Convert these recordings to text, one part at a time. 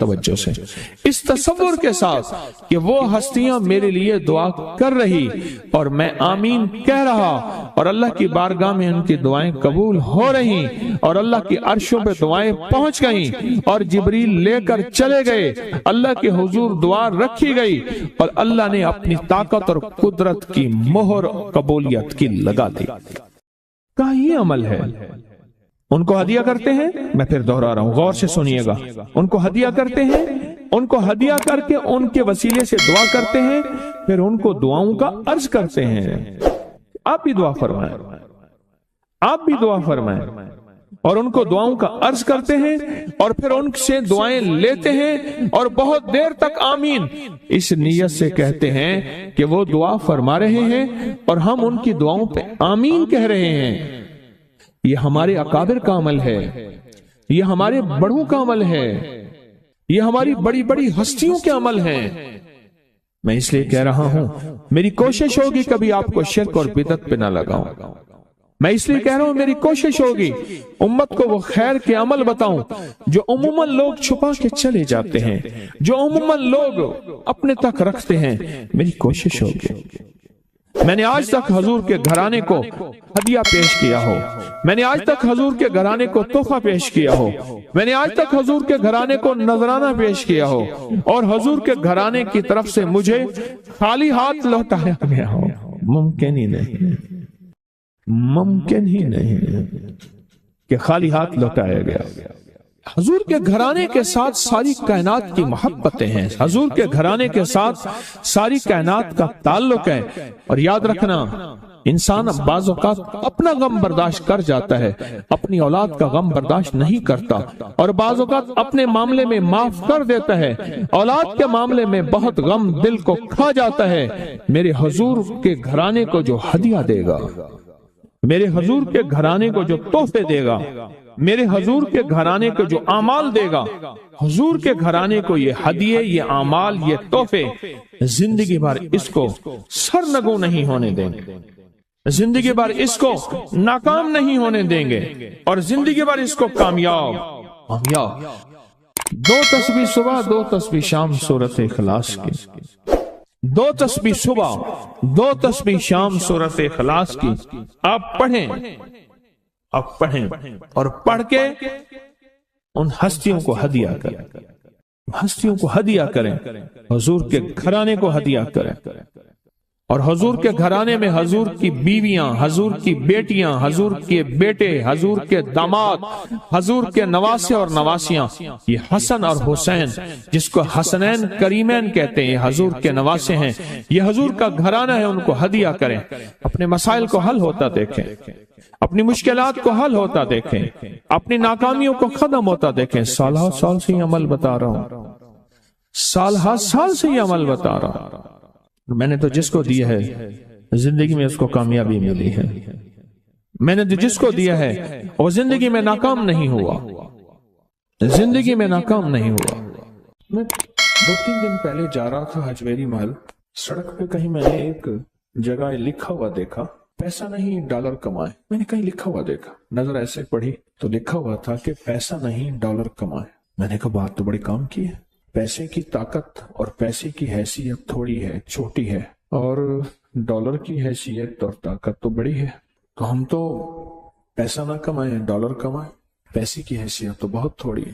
توجہ سے، اس تصور کے ساتھ کہ وہ ہستیاں میرے لیے دعا کر رہی اور میں آمین کہہ رہا اور اللہ کی بارگاہ میں ان کی دعائیں قبول ہو رہی اور اللہ کی عرشوں پہ دعائیں پہنچ گئیں اور جبریل لے کر چلے گئے، اللہ کے حضور دعا رکھی گئی اور اللہ نے اپنی طاقت اور قدرت کی مہر قبولیت کی لگا دی۔ کہا یہ عمل ہے۔ ان کو ہدیہ کرتے ہیں، میں پھر دوہرا رہا ہوں، غور سے سنیے گا، ان کو ہدیہ کرتے ہیں، ان کو ہدیہ کر کے ان کے وسیلے سے دعا کرتے ہیں، پھر ان کو دعاؤں کا عرض کرتے ہیں، آپ بھی دعا فرمائیں، آپ بھی دعا فرمائیں، اور ان کو دعاؤں کا عرض کرتے ہیں اور پھر ان سے دعائیں لیتے ہیں اور بہت دیر تک آمین اس نیت سے کہتے ہیں کہ وہ دعا فرما رہے ہیں اور ہم ان کی دعاؤں پہ آمین کہہ رہے ہیں۔ یہ ہمارے اکابر کا عمل ہے، یہ ہمارے بڑوں کا عمل ہے، یہ ہماری بڑی بڑی ہستیوں کے عمل ہیں۔ میں اس لیے کہہ رہا ہوں، میری کوشش ہوگی کبھی آپ کو شرک اور بدعت پہ نہ لگاؤں، میں اس لیے کہہ رہا ہوں میری کوشش ہوگی امت کو وہ خیر کے عمل بتاؤں جو عموماً لوگ چھپا کے چلے جاتے ہیں، جو عموماً لوگ اپنے تک رکھتے ہیں۔ میری کوشش ہوگی، میں نے آج تک حضور کے گھرانے کو ہدیہ پیش کیا ہو، میں نے آج تک حضور کے گھرانے کو تحفہ پیش کیا ہو، میں نے آج تک حضور کے گھرانے کو نذرانہ پیش کیا ہو اور حضور کے گھرانے کی طرف سے مجھے خالی ہاتھ لوٹایا گیا ہو۔ ممکن ہی نہیں، ممکن ہی نہیں کہ خالی ہاتھ لوٹایا گیا۔ حضور کے گھرانے کے ساتھ ساری کائنات کی محبتیں ہیں، حضور کے گھرانے کے ساتھ ساری کائنات کا تعلق ہے۔ اور یاد رکھنا، انسان بعض اوقات اپنا غم برداشت کر جاتا ہے، اپنی اولاد کا غم برداشت نہیں کرتا، اور بعض اوقات اپنے معاملے میں معاف کر دیتا ہے، اولاد کے معاملے میں بہت غم دل کو کھا جاتا ہے۔ میرے حضور کے گھرانے کو جو ہدیہ دے گا، میرے حضور کے گھرانے کو جو تحفے دے گا، میرے حضور کے گھرانے کو جو اعمال دے گا، حضور کے گھرانے کو یہ ہدیے، یہ اعمال، یہ تحفے زندگی بھر اس کو سرنگوں نہیں ہونے دیں گے، زندگی بھر اس کو ناکام نہیں ہونے دیں گے، اور زندگی بھر اس کو کامیاب۔ 2 تسبیح صبح، 2 تسبیح شام سورۃ اخلاص کی، 2 تسبیح صبح، 2 تسبیح شام سورۃ اخلاص کی آپ پڑھیں، آپ پڑھیں اور پڑھ کے ان ہستیوں کو ہدیہ کریں، ہستیوں کو ہدیہ کریں، حضور کے گھرانے کو ہدیہ کریں، اور حضور کے گھرانے میں حضور کی بیویاں، حضور کی بیٹیاں، حضور کے بیٹے، حضور کے داماد، حضور کے نواسے اور نواسیاں، یہ حسن اور حسین جس کو حسنین کریمین کہتے ہیں، یہ حضور کے نواسے ہیں، یہ حضور کا گھرانہ ہے، ان کو ہدیہ کریں، اپنے مسائل کو حل ہوتا دیکھیں، اپنی مشکلات کو حل ہوتا دیکھیں، اپنی ناکامیوں کو ختم ہوتا دیکھیں۔ سالہ سال سے یہ عمل بتا رہا ہوں، سالہ سال سے یہ عمل بتا رہا ہوں، میں نے تو جس کو دیا ہے زندگی میں اس کو کامیابی ملی ہے، میں نے جس کو دیا ہے وہ زندگی میں ناکام نہیں ہوا، زندگی میں ناکام نہیں ہوا۔ میں 2-3 دن پہلے جا رہا تھا حجویری محل، سڑک پہ کہیں میں نے ایک جگہ لکھا ہوا دیکھا، پیسہ نہیں ڈالر کمائے۔ میں نے کہیں لکھا ہوا دیکھا، نظر ایسے پڑھی تو لکھا ہوا تھا کہ پیسہ نہیں ڈالر کمائے۔ میں نے کہا بات تو بڑی کام کی ہے، پیسے کی طاقت اور پیسے کی حیثیت تھوڑی ہے، چھوٹی ہے، اور ڈالر کی حیثیت اور طاقت تو بڑی ہے، تو ہم تو پیسہ نہ کمائیں، ڈالر کمائیں۔ پیسے کی حیثیت تو بہت تھوڑی ہے،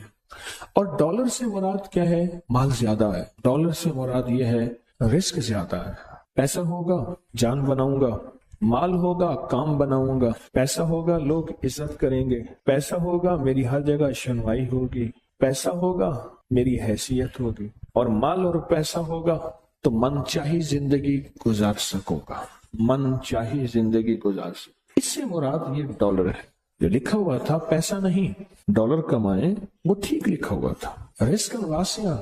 اور ڈالر سے مراد کیا ہے؟ مال زیادہ ہے، ڈالر سے مراد یہ ہے رزق زیادہ ہے۔ پیسہ ہوگا جان بناؤں گا، مال ہوگا کام بناؤں گا، پیسہ ہوگا لوگ عزت کریں گے، پیسہ ہوگا میری ہر جگہ شنوائی ہوگی، پیسہ ہوگا میری حیثیت ہوگی، اور مال اور پیسہ ہوگا تو من چاہی زندگی گزار سکوں گا، من چاہی زندگی گزار سکوں۔ اس سے مراد یہ ڈالر ہے۔ جو لکھا ہوا تھا پیسہ نہیں ڈالر کمائیں، وہ ٹھیک لکھا ہوا تھا۔ رزق واسع،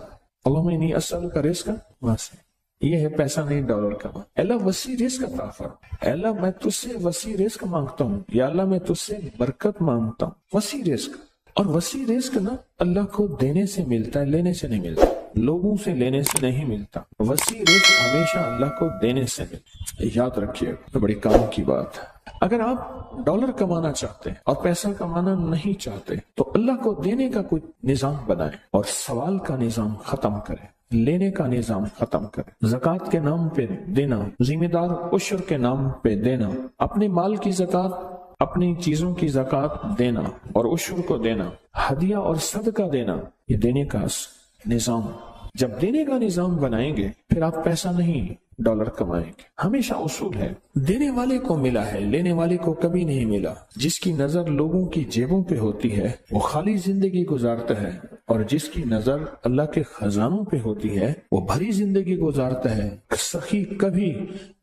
اللہم انی اسألک رزق واسع، یہ ہے پیسہ نہیں ڈالر کما۔ اللہ وسیع رزق عطا فرما، اللہ میں تجھ سے وسیع رزق مانگتا ہوں، یا اللہ میں تجھ سے برکت مانگتا ہوں، وسیع رزق۔ اور وسیع رزق نا اللہ کو دینے سے ملتا ہے، لینے سے نہیں ملتا، لوگوں سے لینے سے نہیں ملتا۔ وسیع رزق ہمیشہ اللہ کو دینے سے ملتا، یاد رکھیے، بڑی کام کی بات ہے۔ اگر آپ ڈالر کمانا چاہتے ہیں اور پیسہ کمانا نہیں چاہتے تو اللہ کو دینے کا کوئی نظام بنائیں اور سوال کا نظام ختم کریں، لینے کا نظام ختم کریں، زکوٰۃ کے نام پہ دینا، ذمہ دار عشر کے نام پہ دینا، اپنے مال کی زکوٰۃ، اپنی چیزوں کی زکوٰۃ دینا اور عشر کو دینا، ہدیہ اور صدقہ دینا، یہ دینے کا نظام۔ جب دینے کا نظام بنائیں گے پھر آپ پیسہ نہیں ڈالر کمائیں گے۔ ہمیشہ اصول ہے دینے والے کو ملا ہے، لینے والے کو کبھی نہیں ملا۔ جس کی نظر لوگوں کی جیبوں پہ ہوتی ہے وہ خالی زندگی گزارتا ہے، اور جس کی نظر اللہ کے خزانوں پہ ہوتی ہے وہ بھری زندگی گزارتا ہے۔ سخی کبھی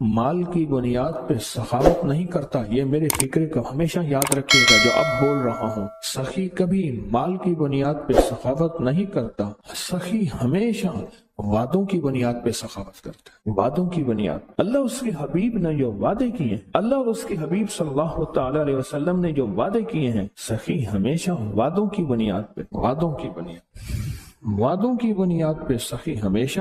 مال کی بنیاد پہ سخاوت نہیں کرتا، یہ میرے فکر کو ہمیشہ یاد رکھیے گا جو اب بول رہا ہوں۔ سخی کبھی مال کی بنیاد پہ سخاوت نہیں کرتا، سخی ہمیشہ وعدوں کی بنیاد پہ سخاوت کرتا ہے، وعدوں کی بنیاد۔ اللہ اس کے حبیب نے جو وعدے کیے، اللہ اور اس کے حبیب صلی اللہ تعالی علیہ وسلم نے جو وعدے کیے ہیں، سخی ہمیشہ وعدوں کی بنیاد پہ، وعدوں کی بنیاد پہ سخی ہمیشہ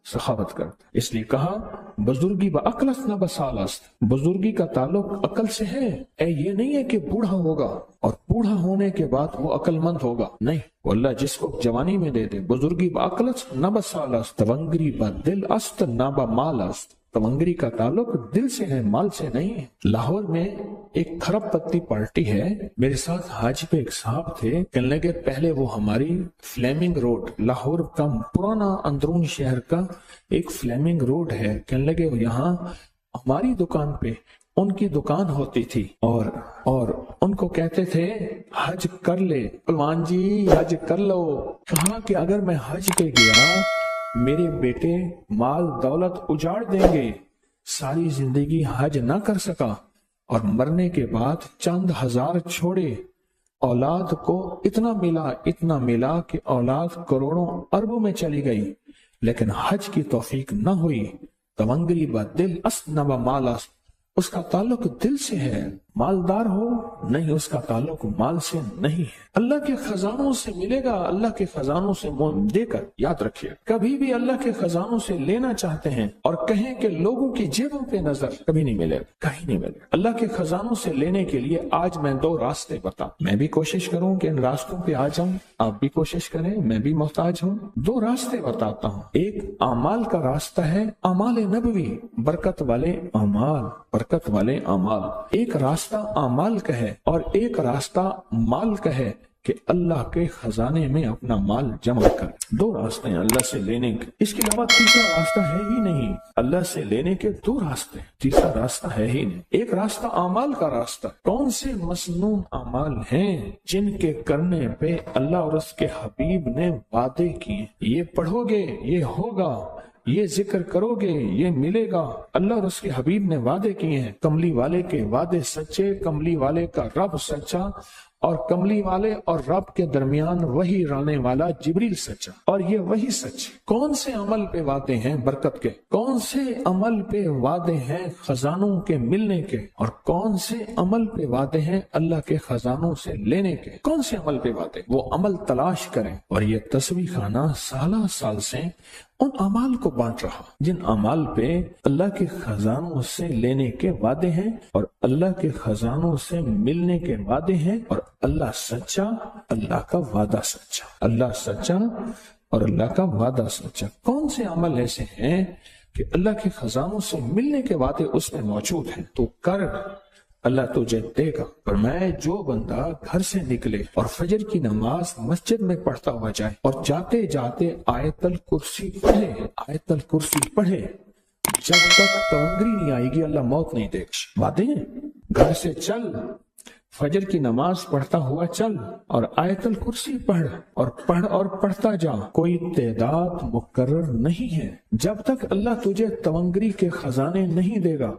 سخاوت کرتا ہے۔ اس لیے کہا بزرگی با عقلست نہ بسالست، بزرگی کا تعلق عقل سے ہے۔ یہ نہیں ہے کہ بوڑھا ہوگا اور بوڑھا ہونے کے بعد وہ عقل مند ہوگا، نہیں، وہ اللہ جس کو جوانی میں دے دے۔ بزرگی با عقلست نہ بسالست، تونگری با دل است نہ با مال است، تونگری کا تعلق دل سے ہے، مال سے نہیں ہے۔ لاہور میں ایک کھرب پتی پارٹی ہے، میرے ساتھ حاج پہ ایک صاحب تھے، کہنے لگے پہلے وہ ہماری فلیمنگ روڈ، لاہور کا پرانا اندرون شہر کا ایک فلیمنگ روڈ ہے، کہنے لگے یہاں ہماری دکان پہ ان کی دکان ہوتی تھی اور ان کو کہتے تھے حج کر لے پلوان جی، حج کر لو۔ کہا کہ اگر میں حج پہ گیا میرے بیٹے مال دولت اجاڑ دیں گے، ساری زندگی حج نہ کر سکا اور مرنے کے بعد چند ہزار چھوڑے، اولاد کو اتنا ملا کہ اولاد کروڑوں اربوں میں چلی گئی، لیکن حج کی توفیق نہ ہوئی۔ تونگری با دل است نہ با مال است، اس کا تعلق دل سے ہے، مالدار ہو نہیں، اس کا تعلق مال سے نہیں ہے۔ اللہ کے خزانوں سے ملے گا، اللہ کے خزانوں سے دے کر یاد رکھیے، کبھی بھی اللہ کے خزانوں سے لینا چاہتے ہیں اور کہیں کہ لوگوں کی جیبوں پہ نظر، کبھی نہیں ملے گا، کہیں نہیں ملے گا۔ اللہ کے خزانوں سے لینے کے لیے آج میں 2 راستے میں بھی کوشش کروں کہ ان راستوں پہ آ جاؤں، آپ بھی کوشش کریں، میں بھی محتاج ہوں۔ 2 راستے بتاتا ہوں، ایک اعمال کا راستہ ہے، اعمال نبوی، برکت والے اعمال، ایک راستہ اعمال کا ہے اور ایک راستہ مال کا ہے کہ اللہ کے خزانے میں اپنا مال جمع کر۔ 2 راستے ہیں اللہ سے لینے کے، اس کے علاوہ تیسرا راستہ ہے ہی نہیں۔ اللہ سے لینے کے 2 راستے، تیسرا راستہ ہے ہی نہیں۔ ایک راستہ اعمال کا راستہ، کون سے مسنون اعمال ہیں جن کے کرنے پہ اللہ اور اس کے حبیب نے وعدے کیے، یہ پڑھو گے یہ ہوگا، یہ ذکر کرو گے یہ ملے گا۔ اللہ اور اس کے حبیب نے وعدے کیے ہیں، کملی والے کے وعدے سچے، کملی والے کا رب سچا، اور کملی والے اور رب کے درمیان وہی رانے والا جبریل سچا، اور یہ وہی سچ۔ کون سے عمل پہ وعدے ہیں برکت کے، کون سے عمل پہ وعدے ہیں خزانوں کے ملنے کے، اور کون سے عمل پہ وعدے ہیں اللہ کے خزانوں سے لینے کے؟ کون سے عمل پہ وعدے؟ وہ عمل تلاش کریں۔ اور یہ تصویر خانہ سال سے ان اعمال کو بانٹ رہا جن اعمال پہ اللہ کے خزانوں سے لینے کے وعدے ہیں اور اللہ کے خزانوں سے ملنے کے وعدے ہیں، اور اللہ سچا، اللہ کا وعدہ سچا، اللہ سچا اور اللہ کا وعدہ سچا۔ کون سے عمل ایسے ہیں کہ اللہ کے خزانوں سے ملنے کے وعدے اس میں موجود ہیں؟ تو کر، اللہ تجھے دے گا۔ اور میں جو بندہ گھر سے نکلے اور فجر کی نماز مسجد میں پڑھتا ہوا جائے اور جاتے جاتے آیت الکرسی پڑھے، جب تک تونگری نہیں آئے گی اللہ موت نہیں دے گا۔ وعدے ہیں، گھر سے چل، فجر کی نماز پڑھتا ہوا چل اور آیت الکرسی پڑھ اور پڑھتا جا، کوئی تعداد مقرر نہیں ہے۔ جب تک اللہ تجھے تونگری کے خزانے نہیں دے گا،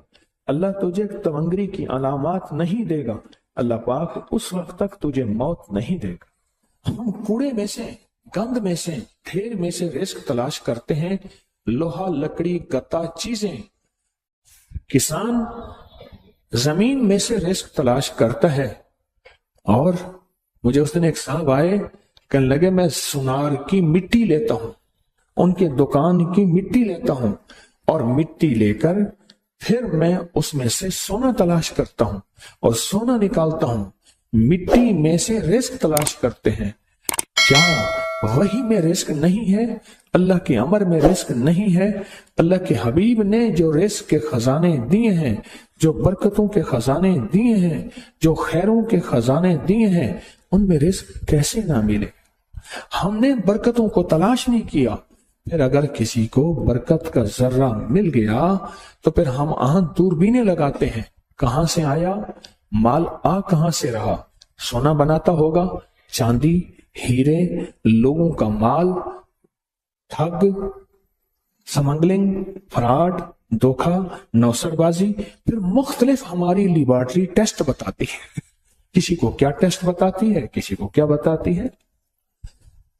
اللہ تجھے تونگری کی علامات نہیں دے گا، اللہ پاک اس وقت تک تجھے موت نہیں دے گا۔ ہم کوڑے میں سے، گند میں سے، ڈھیر میں سے رزق تلاش کرتے ہیں، لوہا، لکڑی، گتا چیزیں۔ کسان زمین میں سے رزق تلاش کرتا ہے، اور مجھے اس دن ایک صاحب آئے، کہنے لگے میں سونار کی مٹی لیتا ہوں، ان کے دکان کی مٹی لیتا ہوں، اور مٹی لے کر پھر میں اس میں سے سونا تلاش کرتا ہوں اور سونا نکالتا ہوں، مٹی میں سے رزق تلاش کرتے ہیں۔ کیا وہی میں رزق نہیں ہے؟ اللہ کے امر میں رزق نہیں ہے؟ اللہ کے حبیب نے جو رزق کے خزانے دیے ہیں، جو برکتوں کے خزانے دیے ہیں، جو خیروں کے خزانے دیے ہیں، ان میں رزق کیسے نہ ملے؟ ہم نے برکتوں کو تلاش نہیں کیا۔ پھر اگر کسی کو برکت کا ذرہ مل گیا تو پھر ہم دوربینیں لگاتے ہیں، کہاں سے آیا مال، کہاں سے رہا؟ سونا بناتا ہوگا، چاندی، ہیرے، لوگوں کا مال، ٹھگ، سمگلنگ، فراڈ، دھوکہ، نوسر بازی۔ پھر مختلف ہماری لیبارٹری ٹیسٹ بتاتی ہے، کسی کو کیا ٹیسٹ بتاتی ہے، کسی کو کیا بتاتی ہے۔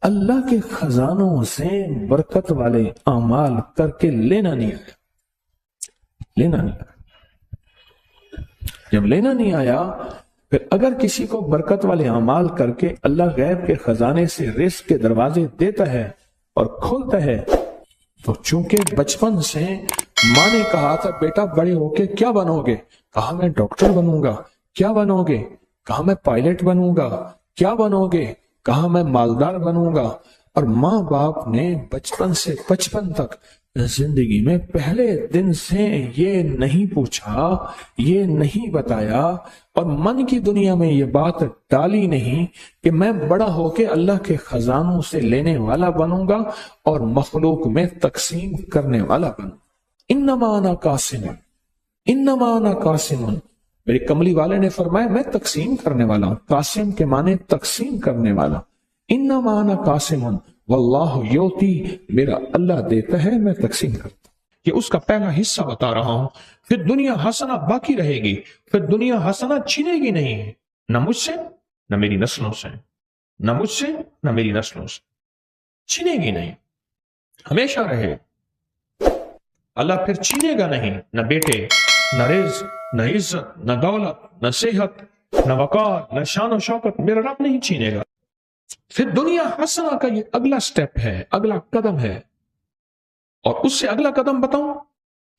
اللہ کے خزانوں سے برکت والے اعمال کر کے لینا نہیں آیا، لینا نہیں آیا۔ جب لینا نہیں آیا، پھر اگر کسی کو برکت والے اعمال کر کے اللہ غیب کے خزانے سے رزق کے دروازے دیتا ہے اور کھولتا ہے، تو چونکہ بچپن سے ماں نے کہا تھا بیٹا بڑے ہو کے کیا بنو گے، کہا میں ڈاکٹر بنوں گا۔ کیا بنو گے؟ کہا میں پائلٹ بنوں گا۔ کیا بنو گے؟ کہا میں مالدار بنوں گا۔ اور ماں باپ نے بچپن سے بچپن تک زندگی میں پہلے دن سے یہ نہیں پوچھا، یہ نہیں بتایا، اور من کی دنیا میں یہ بات ڈالی نہیں کہ میں بڑا ہو کے اللہ کے خزانوں سے لینے والا بنوں گا اور مخلوق میں تقسیم کرنے والا بنوں۔ انما انا قاسم، انما انا قاسم، میرے کملی والے نے فرمایا میں تقسیم کرنے والا ہوں۔ قاسم کے معنی تقسیم کرنے والا۔ انما انا قاسم واللہ یوتی، میرا اللہ دیتا ہے، میں تقسیم کرتا ہوں۔ یہ اس کا پہلا حصہ بتا رہا ہوں۔ پھر دنیا حسنہ باقی رہے گی، پھر دنیا حسنہ چھینے گی نہیں، نہ مجھ سے نہ میری نسلوں سے، نہ مجھ سے نہ میری نسلوں سے، چھینے گی نہیں، ہمیشہ رہے۔ اللہ پھر چھینے گا نہیں، نہ بیٹے، نہ رزق، نہ عزت، نہ دولت، نہ صحت، نہ وقار، نہ شان و شوکت، میرا رب نہیں چھینے گا۔ پھر دنیا حسنہ کا یہ اگلا سٹیپ ہے، اگلا قدم ہے، اور اس سے اگلا قدم بتاؤں،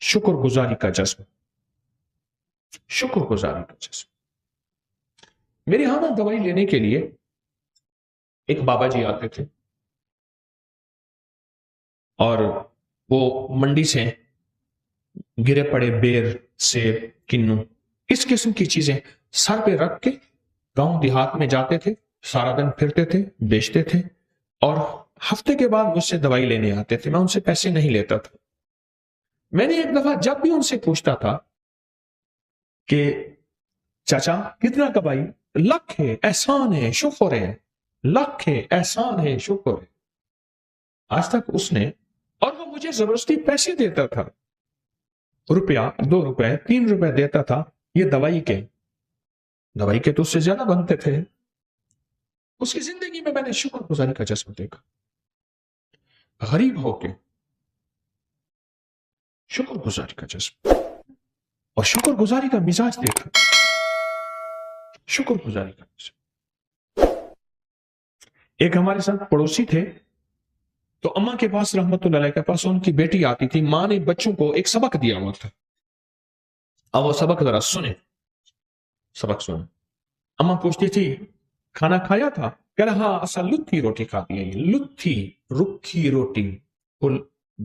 شکر گزاری کا جذبہ، شکر گزاری کا جذبہ۔ میرے ہاں نا دوائی لینے کے لیے ایک بابا جی آتے تھے، اور وہ منڈی سے گرے پڑے بیر، سیب، کنو، اس قسم کی چیزیں سر پہ رکھ کے گاؤں دیہات میں جاتے تھے، سارا دن پھرتے تھے، بیچتے تھے، اور ہفتے کے بعد مجھ سے دوائی لینے آتے تھے۔ میں ان سے پیسے نہیں لیتا تھا۔ میں نے ایک دفعہ جب بھی ان سے پوچھتا تھا کہ چاچا کتنا کمائی، لاکھ ہے، احسان ہے، شکر ہے، لاکھ ہے، احسان ہے، شکر ہے۔ آج تک اس نے، اور وہ مجھے زبردستی پیسے دیتا تھا، روپیہ، 2 روپے، 3 روپے دیتا تھا، یہ دوائی کے تو اس سے زیادہ بنتے تھے۔ اس کی زندگی میں نے شکر گزاری کا جذبہ دیکھا، غریب ہو کے شکر گزاری کا جذبہ، اور شکر گزاری کا مزاج دیکھا، شکر گزاری کا جذبہ۔ ایک ہمارے ساتھ پڑوسی تھے، تو اماں کے پاس رحمت اللہ علیہ کے پاس ان کی بیٹی آتی تھی، ماں نے بچوں کو ایک سبق دیا ہوا تھا، اب وہ سبق ذرا سنیں، سبق سنیں۔ اماں پوچھتی تھی کھانا کھایا تھا؟ کہہ رہا اصل لتھی روٹی کھاتی ہے، لتھی، رکھی روٹی۔ وہ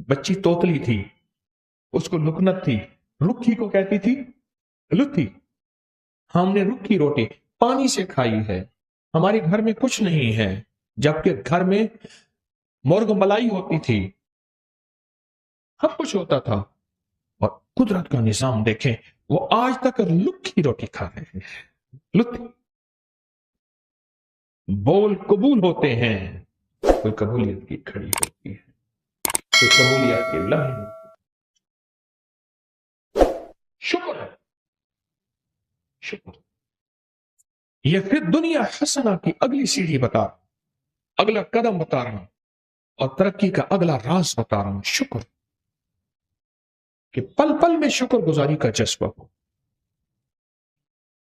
بچی توتلی تھی، اس کو لکنت تھی، رکھی کو کہتی تھی لتھی۔ ہم نے رکھی روٹی پانی سے کھائی ہے، ہمارے گھر میں کچھ نہیں ہے، جبکہ گھر میں مرغ ملائی ہوتی تھی، سب کچھ ہوتا تھا، اور قدرت کا نظام دیکھیں، وہ آج تک لکھی روٹی کھا رہے ہیں، لتھی۔ بول قبول ہوتے ہیں، کوئی قبولیت کی کھڑی ہوتی ہے، کوئی قبولیت کی لمحے۔ شکر ہے، شکر۔ یہ پھر دنیا حسنہ کی اگلی سیڑھی بتا، اگلا قدم بتا رہا ہوں، اور ترقی کا اگلا راز بتا رہا ہوں، شکر، کہ پل پل میں شکر گزاری کا جذبہ ہو۔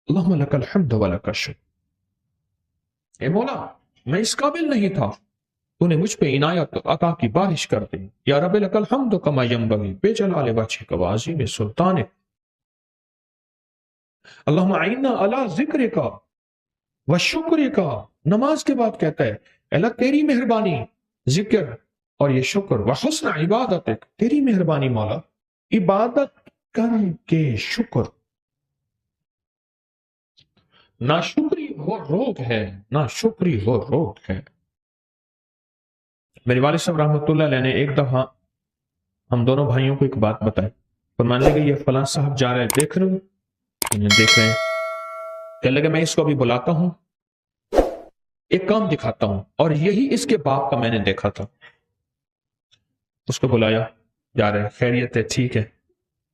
اللہم لک الحمد ولک الشکر۔ اے مولا، میں اس قابل نہیں تھا، تو نے مجھ پہ عنایت عطا کی بارش کر دی۔ یا رب لک الحمد کما ینبغی بجلال وجہک وعظیم سلطانک۔ اللہم اعنا علی ذکر کا و شکر کا، نماز کے بعد کہتا ہے اللہ تیری مہربانی، ذکر اور یہ شکر، و حسن عبادت، تیری مہربانی مولا، عبادت کر کے شکر۔ ناشکری وہ روگ ہے، ناشکری وہ روگ ہے۔ میرے والد صاحب رحمۃ اللہ علیہ نے ایک دفعہ ہم دونوں بھائیوں کو ایک بات بتائی، فرمانے لگے یہ فلاں صاحب جا رہے ہیں، دیکھ رہے ہو؟ انہیں دیکھ رہے ہیں۔ کہنے لگے میں اس کو ابھی بلاتا ہوں، ایک کام دکھاتا ہوں، اور یہی اس کے باپ کا میں نے دیکھا تھا۔ اس کو بلایا، جا رہے ہیں، خیریت ہے، ٹھیک ہے،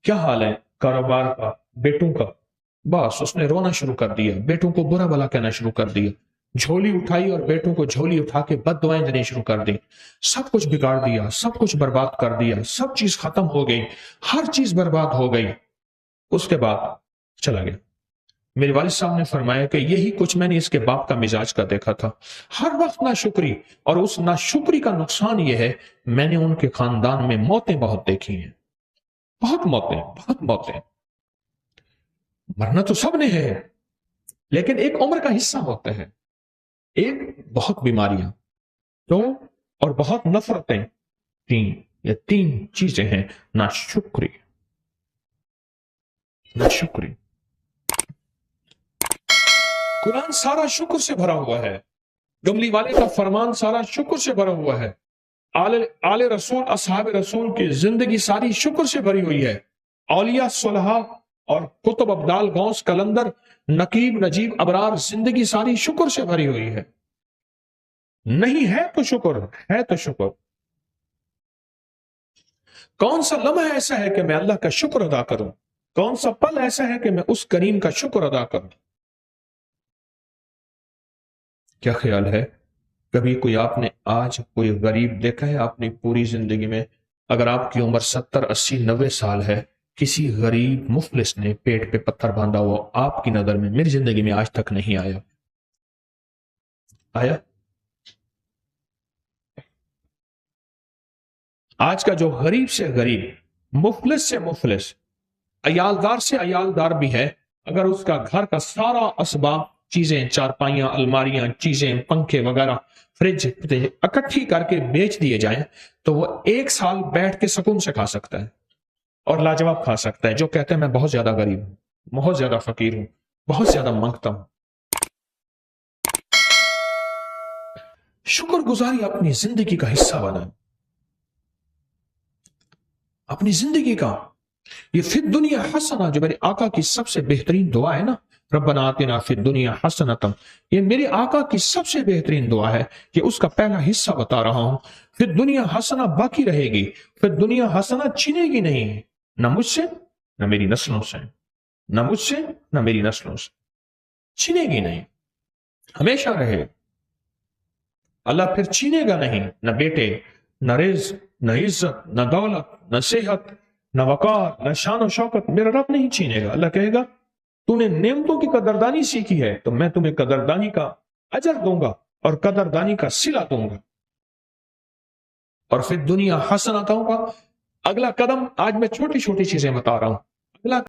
کیا حال ہے؟ کاروبار کا، بیٹوں کا۔ بس اس نے رونا شروع کر دیا، بیٹوں کو برا بلا کہنا شروع کر دیا، جھولی اٹھائی اور بیٹوں کو جھولی اٹھا کے بد دعائیں دینے شروع کر دی، سب کچھ بگاڑ دیا، سب کچھ برباد کر دیا، سب چیز ختم ہو گئی، ہر چیز برباد ہو گئی۔ اس کے بعد چلا گیا۔ میرے والد صاحب نے فرمایا کہ یہی کچھ میں نے اس کے باپ کا مزاج کا دیکھا تھا، ہر وقت ناشکری، اور اس ناشکری کا نقصان یہ ہے میں نے ان کے خاندان میں موتیں بہت دیکھی ہیں، بہت موتیں، بہت موتیں۔ مرنا تو سب نے ہے، لیکن ایک عمر کا حصہ ہوتا ہے، ایک بہت بیماریاں تو اور بہت نفرتیں، یہ تین چیزیں ہیں، ناشکری، ناشکری۔ قرآن سارا شکر سے بھرا ہوا ہے، گملی والے کا فرمان سارا شکر سے بھرا ہوا ہے، آل رسول، اصحاب رسول کی زندگی ساری شکر سے بھری ہوئی ہے، اولیاء صلحاء اور کتب ابدال غوث کلندر نقیب نجیب ابرار زندگی ساری شکر سے بھری ہوئی ہے۔ نہیں ہے تو شکر، ہے تو شکر۔ کون سا لمحہ ایسا ہے کہ میں اللہ کا شکر ادا کروں؟ کون سا پل ایسا ہے کہ میں اس کریم کا شکر ادا کروں؟ کیا خیال ہے کبھی کوئی آپ نے آج کوئی غریب دیکھا ہے اپنی پوری زندگی میں؟ اگر آپ کی عمر 70 80 90 سال ہے، کسی غریب مفلس نے پیٹ پہ پتھر باندھا ہوا آپ کی نظر میں، میری زندگی میں آج تک نہیں آیا؟ آیا؟ آج کا جو غریب سے غریب، مفلس سے مفلس، عیالدار سے عیالدار بھی ہے، اگر اس کا گھر کا سارا اسباب، چیزیں، چارپائیاں، الماریاں، چیزیں، پنکھے وغیرہ، فریج اکٹھی کر کے بیچ دیے جائیں تو وہ 1 سال بیٹھ کے سکون سے کھا سکتا ہے اور لاجواب کھا سکتا ہے، جو کہتے ہیں میں بہت زیادہ غریب ہوں، بہت زیادہ فقیر ہوں، بہت زیادہ مانگتا ہوں۔ شکر گزاری اپنی زندگی کا حصہ بنا، اپنی زندگی کا۔ یہ فی الدنیا حسنہ جو میرے آقا کی سب سے بہترین دعا ہے نا، ربنا آتنا فی الدنیا حسنۃ، یہ میرے آقا کی سب سے بہترین دعا ہے کہ اس کا پہلا حصہ بتا رہا ہوں۔ فی الدنیا حسنہ باقی رہے گی، فی الدنیا حسنہ چھنے گی نہیں، نہ مجھ سے نہ میری نسلوں سے، نہ مجھ سے نہ میری نسلوں سے، چھنے گی نہیں، ہمیشہ رہے۔ اللہ پھر چھینے گا نہیں، نہ بیٹے، نہ رزق، نہ عزت، نہ دولت، نہ صحت، نہ وقار، نہ شان و شوکت، میرا رب نہیں چھینے گا۔ اللہ کہے گا تو نے نعمتوں کی قدردانی سیکھی ہے تو میں تمہیں قدردانی کا اجر دوں گا اور قدردانی کا صلہ دوں گا۔ اور پھر دنیا حسنہ ہوں گا۔ اگلا قدم، آج میں چھوٹی چھوٹی چیزیں بتا رہا ہوں،